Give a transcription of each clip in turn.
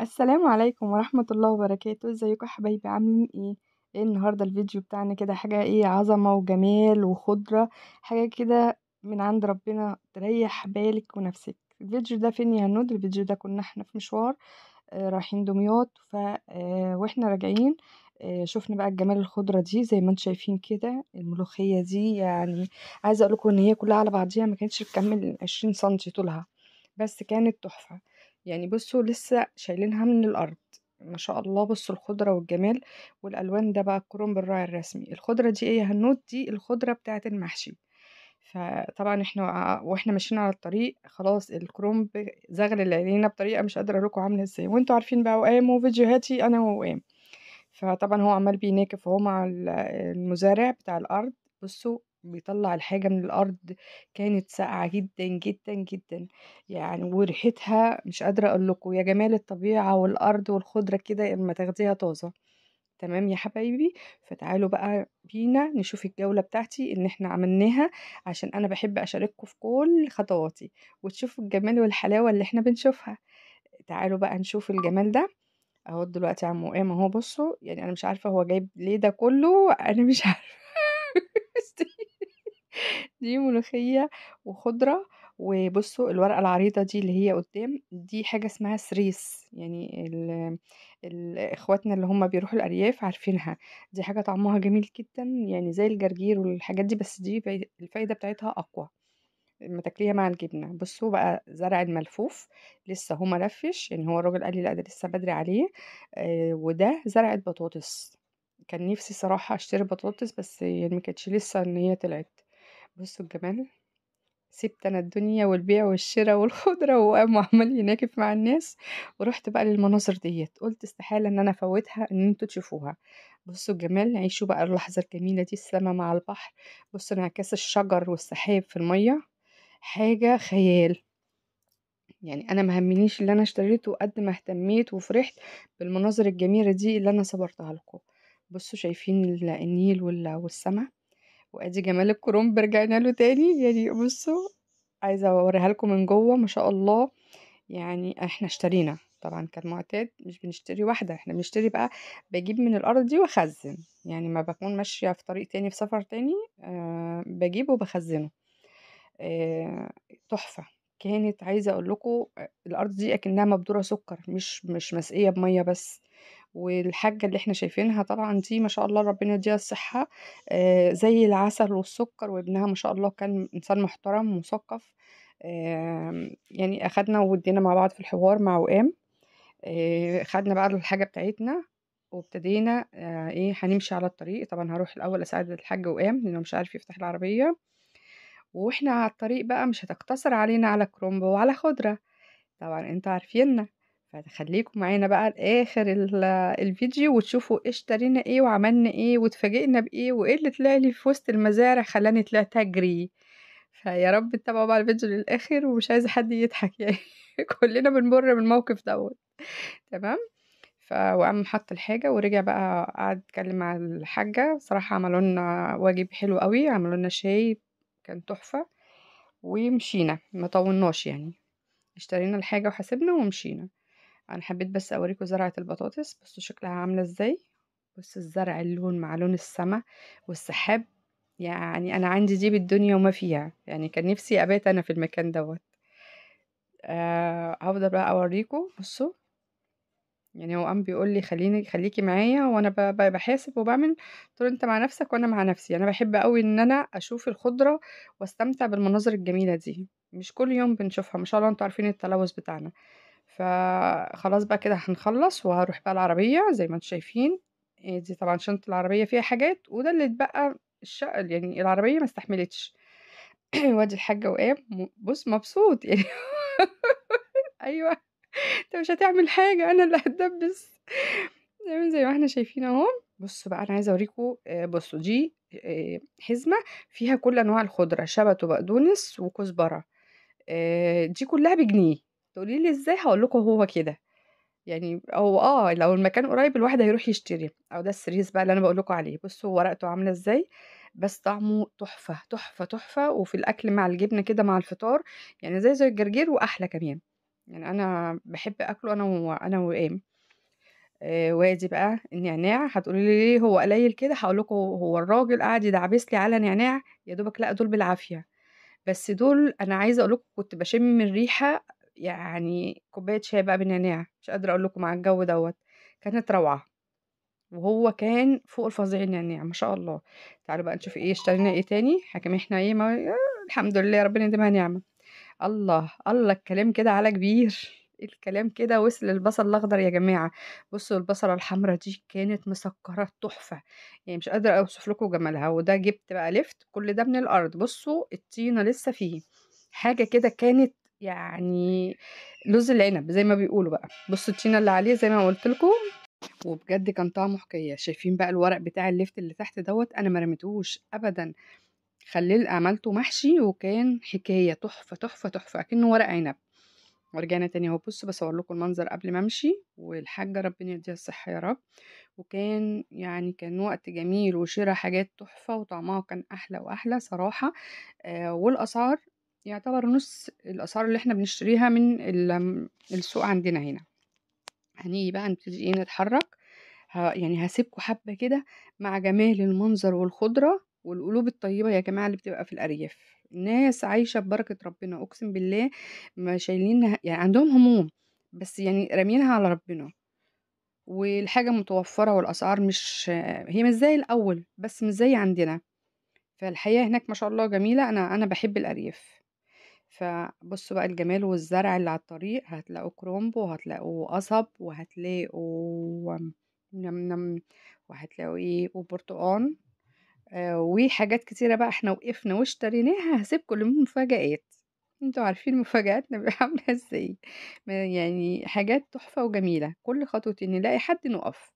السلام عليكم ورحمة الله وبركاته. ازيكم يا حبايبي؟ عاملين ايه النهاردة؟ الفيديو بتاعنا كده حاجة عظمة وجمال وخضرة، حاجة كده من عند ربنا تريح بالك ونفسك. الفيديو ده فين يا هنود؟ الفيديو ده كنا احنا في مشوار، رايحين دمياط. واحنا راجعين شفنا بقى الجمال، الخضرة دي زي ما انتم شايفين كده. الملوخية دي يعني عايزة اقول لكم ان هي كلها على بعضيها ما كانتش تكمل 20 سنتي طولها، بس كانت تحفة. يعني بصوا لسه شايلينها من الارض، ما شاء الله. بصوا الخضرة والجمال والالوان، ده بقى الكرنب الراعي الرسمي. الخضرة دي ايه يا هنود؟ دي الخضرة بتاعة المحشي. فطبعا احنا واحنا ماشيين على الطريق خلاص الكرومب زغلل علينا بطريقه مش قادره اقول لكم عامله ازاي، وانتوا عارفين بقى وقام وفيديوهاتي انا وقام. فطبعا هو عمال بيناكف اهو مع المزارع بتاع الارض. بصوا بيطلع الحاجه من الارض، كانت ساقعه جدا جدا جدا يعني، وريحتها مش قادره اقول لكم. يا جمال الطبيعه والارض والخضره كده لما تاخديها طازه. تمام يا حبايبي. فتعالوا بقى بينا نشوف الجولة بتاعتي اللي احنا عملناها، عشان انا بحب اشارككم في كل خطواتي وتشوفوا الجمال والحلاوة اللي احنا بنشوفها. تعالوا بقى نشوف الجمال ده. اهو دلوقتي عمو قام اهو. بصوا يعني انا مش عارفة هو جايب ليه ده كله، انا مش عارفة. دي ملوخية وخضرة. وبصوا الورقة العريضة دي اللي هي قدام دي حاجة اسمها سريس، يعني اخواتنا اللي هم بيروحوا الأرياف عارفينها. دي حاجة طعمها جميل جدا، يعني زي الجرجير والحاجات دي، بس دي الفايدة بتاعتها أقوى لما تاكليها مع الجبنة. بصوا بقى زرع الملفوف لسه هو ملفش، يعني هو الراجل قال لي لا ده لسه بدري عليه. وده زرعة بطاطس. كان نفسي صراحة اشتري بطاطس، بس يعني ما كانتش لسه ان هي طلعت. بصوا الجمال. سِبت أنا الدنيا والبيع والشرا والخضرة وقام عمّال يناكف مع الناس، ورُحت بقى للمناظر ديّة. قُلت استحالة إن أنا أفوّتها إن أنتم تشوفوها. بصوا الجمال، عيشوا بقى اللحظة الجميلة دي، السما مع البحر. بصوا انعكاس الشجر والسحاب في المَيّة، حاجة خيال. يعني أنا ما هَمّنيش اللي أنا اشتريته قد ما اهتميت وفرحت بالمناظر الجميلة دي اللي أنا صورتها لكم. بصوا شايفين النيل والسما، وأدي جمال الكرنب رجعنا له تاني. يعني بصوا عايزة اوريها لكم من جوه ما شاء الله. يعني احنا اشترينا طبعا كالمعتاد، مش بنشتري واحدة، احنا بنشتري بقى. بجيب من الأرض دي واخزن، يعني ما بكون ماشية في طريق تاني في سفر تاني بجيبه وبخزنه. آه تحفة. كانت عايزة اقول لكم الأرض دي أكنها مبدورة سكر، مش مسقية بمية بس. والحاجة اللي احنا شايفينها طبعا دي ما شاء الله ربنا يديها الصحة، زي العسل والسكر. وابنها ما شاء الله كان إنسان محترم مثقف. يعني أخدنا وودينا مع بعض في الحوار مع وئام. خدنا بقى الحاجة بتاعتنا وابتدينا هنمشي على الطريق. طبعا هروح الأول أساعد الحاج وئام لأنه مش عارف يفتح العربية. واحنا على الطريق بقى مش هتقتصر علينا على كرومب وعلى خضرة، طبعا انتوا عارفيننا. فخليكم معانا بقى لاخر الفيديو وتشوفوا ايه اشترينا ايه وعملنا ايه واتفاجئنا بايه وايه اللي طلع لي في وسط المزارع خلاني طلعت اجري. فيا رب تتابعوا بقى الفيديو للاخر، ومش عايزه حد يضحك يعني. كلنا بنمر بالموقف دوت. تمام. وقام حط الحاجه ورجع بقى قعد يتكلم مع الحاجه. صراحه عملوا لنا واجب حلو قوي، عملوا لنا شاي كان تحفه. ومشينا ما طولناش يعني، اشترينا الحاجة وحاسبنا ومشينا. انا حبيت بس اوريكم زرعة البطاطس، بصوا شكلها عاملة ازاي. بص الزرع، اللون مع لون السما والسحاب. يعني انا عندي دي بالدنيا وما فيها، يعني كان نفسي ابات انا في المكان دوت. هفضل بقى اوريكم. بصوا يعني هو قام بيقول لي خليكي معايا وانا بحاسب وبعمل. قلت له انت مع نفسك وانا مع نفسي. انا بحب قوي ان انا اشوف الخضره واستمتع بالمناظر الجميله دي، مش كل يوم بنشوفها ما شاء الله. انتوا عارفين التلوث بتاعنا. فخلاص بقى كده هنخلص وهروح بقى العربيه زي ما انتوا شايفين. دي طبعا شنطه العربيه فيها حاجات، وده اللي اتبقى الشقه، يعني العربيه ما استحملتش. وادي الحاجه وقام بص مبسوط يعني. ايوه، انت مش هتعمل حاجه، انا اللي هتدبس. تمام زي ما إحنا شايفين أهو. بُصّوا بقى أنا عايزة أوريكم. بُصّوا دي حزمة فيها كل أنواع الخضرة، شبت وبقدونس وكزبرة. دي كلّها بجنيه. تقولي لي إزاي؟ هاقول لكم هو كده. يعني هو لو المكان قريب الواحد هيروح يشتري. أهو ده السريس بقى اللي أنا باقول لكم عليه. بُصّوا ورقته عاملة إزاي، بس طعمه تحفة، تحفة، تحفة. وفي الأكل مع الجبنة كده مع الفطار، يعني زي الجرجير وأحلى كمان. يعني أنا باحب آكله أنا وإيمي. وادي بقى النعناع، هتقولي لي ليه هو قليل كده، هاقول لكم هو الراجل قعد يدعبس لي على نعناع يا دوبك لقى دول بالعافية، بس دول أنا عايزة أقول لكم كنت باشم الريحة، يعني كوباية شاي بقى بالنعناع، مش قادرة أقول لكم على الجو دوّة، كانت روعة. وهو كان فوق الفظيع النعناع ما شاء الله. تعالوا بقى نشوف إيه اشترينا إيه تاني، حكم إحنا إيه ما الحمد لله ربنا يديمها نعمة. الله، الله الكلام كده على كبير، الكلام كده وصل للبصل الأخضر يا جماعة. بُصّوا البصلة الحمرا دي كانت مسكّرة تحفة، يعني مش قادرة أوصف لكم جمالها، وده جِبت بقى لِفْت كل ده من الأرض، بُصّوا الطينة لسه فيه، حاجة كده كانت يعني لوز العنب زي ما بيقولوا بقى، بُصّوا الطينة اللي عليه زي ما قُلت لكم، وبجد كان طعمه حكاية. شايفين بقى الورق بتاع الليفت اللي تحت دوّة، أنا ما رميتهوش أبدًا، عملته محشي وكان حكاية تحفة، تحفة، تحفة أكنه ورق عنب. ورجعنا تاني أهو، بُصّوا باصور لكم المنظر قبل ما أمشي، والحاجة ربنا يديها الصحة يا رب، وكان يعني كان وقت جميل وشِرا حاجات تحفة وطعمها كان أحلى وأحلى صراحة. والأسعار يعتبر نُص الأسعار اللي إحنا بنشتريها من السوق عندنا هنا. هنيجي بقى نبتدي إيه نتحرك، يعني هاسيبكم حبّة كده مع جمال المنظر والخضرة والقلوب الطيبة يا جماعة اللي بتبقى في الأرياف. ناس عايشة ببركة ربنا أقسم بالله، ما شايلين يعني عندهم هموم، بس يعني راميينها على ربنا، والحاجة متوفّرة والأسعار مش هي مش زي الأول، بس مش زي عندنا. فالحياة هناك ما شاء الله جميلة، أنا باحب الأرياف. فبُصّوا بقى الجمال والزرع اللي على الطريق، هتلاقوا كرنب وهتلاقوا قصب وهتلاقوا نمنم وهتلاقوا إيه، وبرتقان، وحاجات كتيرة بقى إحنا وقفنا واشتريناها، هاسيبكم للمفاجآت. أنتم عارفين مفاجآتنا بتبقى عاملة إزاي، يعني حاجات تحفة وجميلة، كل خطوتين نلاقي حد نُقف.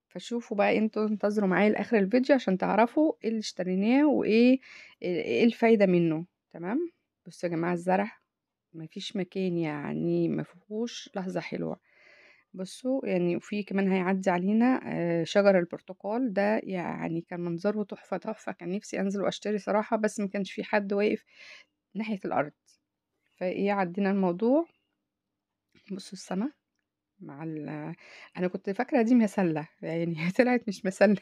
فشوفوا بقى أنتم انتظروا معايا لآخر الفيديو عشان تعرفوا إيه اللي اشتريناه وإيه إيه الفايدة منه، تمام؟ بُصّوا يا جماعة الزرع ما فيش مكان يعني ما فيهوش لحظة حلوة. بُصّوا يعني وفي كمان هيعدّي علينا شجر البرتقال ده يعني كان منظره تحفة، تحفة، كان نفسي أنزل وأشتري صراحة بس ما كانش في حد واقف ناحية الأرض، فإيه عدّينا الموضوع. بُصّوا السما مع أنا كنت فاكرة دي مسلة، يعني هي طلعت مش مسلة.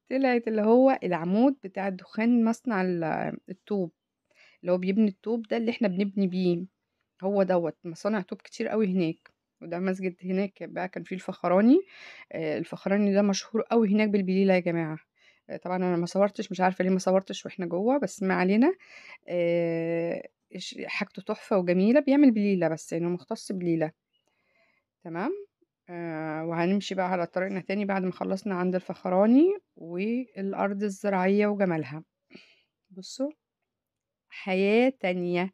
طلعت اللي هو العمود بتاع دخان مصنع الطوب، اللي هو بيبني الطوب ده اللي إحنا بنبني بيه، هو دوّة، مصانع طوب كتير أوي هناك، وده مسجد هناك بقى كان فيه الفخراني. الفخراني ده مشهور أوي هناك بالبليلة يا جماعة. طبعًا أنا ما صوّرتش، مش عارفة ليه ما صوّرتش وإحنا جوّه، بس ما علينا. حاجته تحفة وجميلة، بيعمل بليلة بس يعني هو مختص بليلة، تمام. وهنمشي بقى على طريقنا تاني بعد ما خلّصنا عند الفخراني والأرض الزراعية وجمالها. بُصّوا، حياة تانية.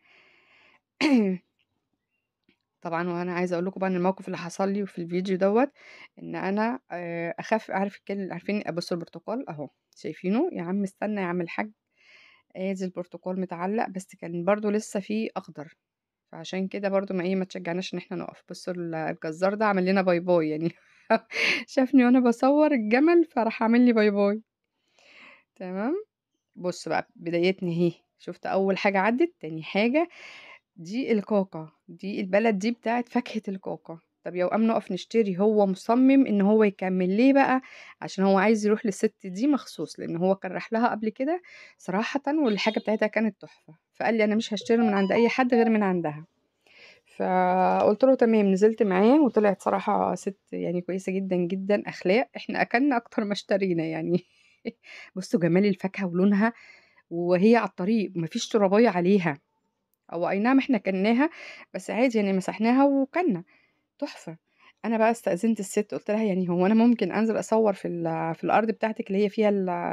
طبعًا وأنا عايزة أقول لكم بقى إن الموقف اللي حصل لي وفي الفيديو دوّة، إن أنا أخاف عارفين بُصّوا البرتقال أهو، شايفينه؟ يا عم استنى يا عم الحاج، آدي البرتقال متعلّق بس كان برضه لسه فيه أخضر، فعشان كده برضه ما تشجعناش إن إحنا نقف. بُصّوا الجزار ده عمل لنا باي باي يعني شافني وأنا باصوّر الجمل فراح عامل لي باي باي، تمام. بُص بقى بدايتنا أهي، شُفت أول حاجة عدِّت، تاني حاجة دي الكاكا، دي البلد دي بتاعة فاكهة الكاكا. طب يا وقام نقف نشتري، هو مصمم إن هو يكمّل، ليه بقى؟ عشان هو عايز يروح للست دي مخصوص، لإن هو كان راح لها قبل كده صراحةً والحاجة بتاعتها كانت تحفة، فقال لي: "أنا مش هاشتري من عند أي حد غير من عندها." فقُلت له: "تمام." نزلت معاه وطلعت صراحة سِت يعني كويسة جدًا، جدًا، أخلاق، إحنا أكلنا أكتر ما اشترينا يعني. بُصّوا جمال الفاكهة ولونها وهي على الطريق، ما فيش تراباية عليها. هو أي نعم إحنا كلناها، بس عادي يعني مسحناها وكلنا، تحفة. أنا بقى استأذنت السِت قُلت لها: "يعني هو أنا ممكن أنزل أصوّر في الأرض بتاعتِك اللي هي فيها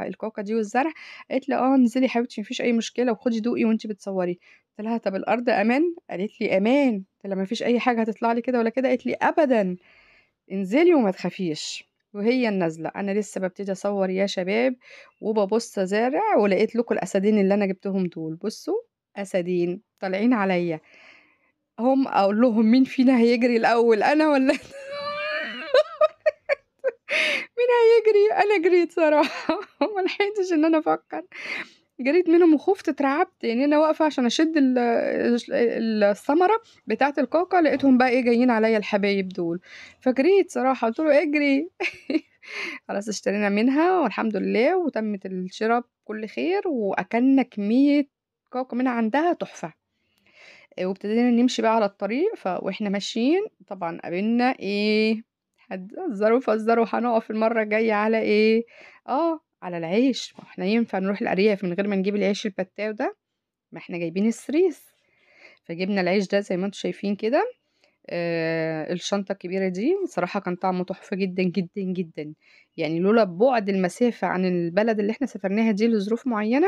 الكاكا دي والزرع؟" قالت لي: "آه انزلي يا حبيبتي ما فيش أي مشكلة وخدي دوقي وأنتِ بتصوّري." قُلت لها: "طَب الأرض أمان؟" قالت لي: "أمان." قُلت لها: "ما فيش أي حاجة هتطلع لي كده ولا كده؟" قالت لي: "أبدًا، انزلي وما تخافيش." وهي النازلة، أنا لسه بابتدي أصوّر يا شباب وبابُص أزارع ولقيت لكم الأسدين اللي أنا جبتهم دول، بُصّوا أسدين طالعين عليَّ. أقول لهم مين فينا هيجري الأول أنا والّا مين هيجري؟ أنا جريت صراحة ما لحقتش إن أنا أفكّر. جريت منهم وخُفت اترعبت، يعني أنا واقفة عشان أشد الثمرة بتاعة الكاكا، لقيتهم بقى إيه جايين عليَّ الحبايب دول، فجريت صراحة قُلت له: "اجري." خلاص اشترينا منها والحمد لله وتمِّت الشِرا بكل خير، وأكلنا كمية كاكا من عندها تحفة. وابتدينا نمشي بقى على الطريق، وإحنا ماشيين طبعًا قابلنا إيه، هتهزروا فزّروا هنقف المرّة الجاية على إيه، على العيش، ما إحنا ينفع نروح الأرياف من غير ما نجيب العيش البتاو ده؟ ما إحنا جايبين السريس، فجِبنا العيش ده زي ما أنتم شايفين كده، الشنطة الكبيرة دي بصراحة كان طعمه تحفة جدًا، جدًا، جدًا، يعني لولا بُعد المسافة عن البلد اللي إحنا سافرناها دي لظروف معيّنة،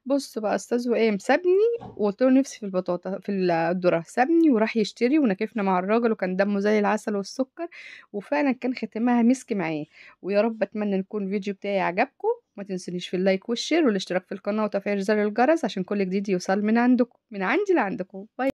بُص بقى أستاذ وئام سابني وقُلت له نِفْسي في البطاطا في الذرة، سابني وراح يشتري وناكفنا مع الراجل وكان دمّه زي العسل والسُكّر، وفعلًا كان ختامها مسك معاه، ويا رب أتمنى يكون الفيديو بتاعي عجبكم، ما تنسونيش في اللايك والشير والاشتراك في القناة وتفعيل زر الجرس عشان كل جديد يوصل من عندكم من عندي لعندكم، باي.